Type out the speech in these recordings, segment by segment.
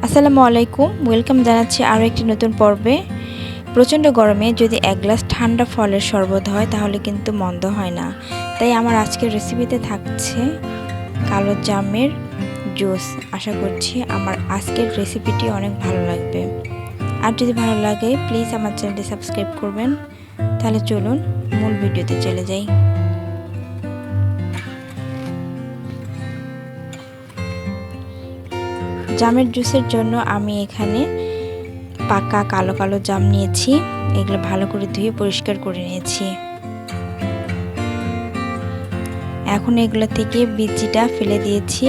আসসালামু আলাইকুম, ওয়েলকাম জানাচ্ছি আরও একটি নতুন পর্বে। প্রচণ্ড গরমে যদি এক গ্লাস ঠান্ডা ফলের শরবত হয় তাহলে কিন্তু মন্দ হয় না। তাই আমার আজকের রেসিপিতে থাকছে কালো জামের জুস। আশা করছি আমার আজকের রেসিপিটি অনেক ভালো লাগবে। আর যদি ভালো লাগে প্লিজ আমার চ্যানেলটি সাবস্ক্রাইব করবেন। তাহলে চলুন মূল ভিডিওতে চলে যাই। জামের জুসের জন্য আমি এখানে পাকা কালো কালো জাম নিয়েছি। এগুলো ভালো করে ধুয়ে পরিষ্কার করে নিয়েছি। এখন এগুলো থেকে বিচিটা ফেলে দিয়েছি।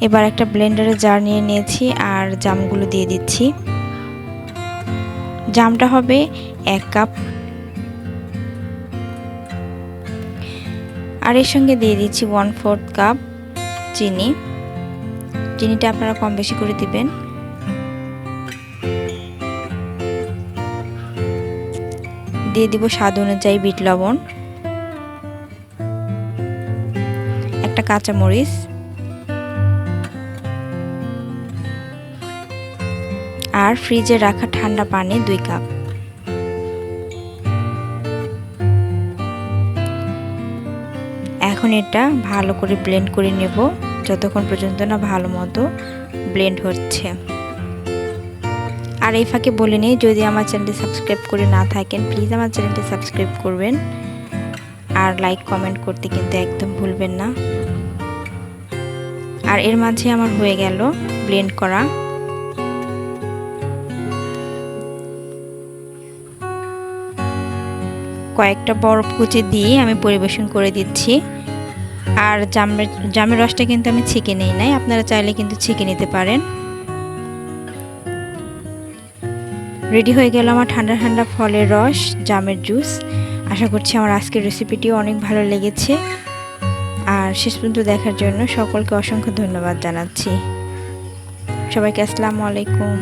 এবার একটা ব্লেন্ডারে জার নিয়ে নিয়েছি আর জামগুলো দিয়ে দিচ্ছি। জামটা হবে 1 কাপ। আর এর সঙ্গে দিয়ে দিচ্ছি 1/4 কাপ চিনি। চিনিটা আপনারা কম বেশি করে দিবেন। দিয়ে দিব স্বাদ অনুযায়ী বিট লবণ, একটা কাঁচামরিচ আর ফ্রিজে রাখা ঠান্ডা পানি 2 কাপ। এখন এটা ভালো করে ব্লেন্ড করে নেব যতক্ষণ পর্যন্ত না ভালো মতো ব্লেন্ড হচ্ছে। আর এই ফাঁকে বলে নিই, যদি আমার চ্যানেলটি সাবস্ক্রাইব করে না থাকেন প্লিজ আমার চ্যানেলটি সাবস্ক্রাইব করবেন আর লাইক কমেন্ট করতে কিন্তু একদম ভুলবেন না। আর এর মাঝে আমার হয়ে গেল ব্লেন্ড করা। কয়েকটা বরফ কুচি দিয়ে আমি পরিবেশন করে দিচ্ছি। আর জামের রসটা কিন্তু আমি ছেঁকে নেই নাই, আপনারা চাইলে কিন্তু ছেঁকে নিতে পারেন। রেডি হয়ে গেল আমার ঠান্ডা ঠান্ডা ফলের রস জামের জুস। আশা করছি আমার আজকের রেসিপিটিও অনেক ভালো লেগেছে। আর শেষ পর্যন্ত দেখার জন্য সকলকে অসংখ্য ধন্যবাদ জানাচ্ছি। সবাইকে আসসালামু আলাইকুম।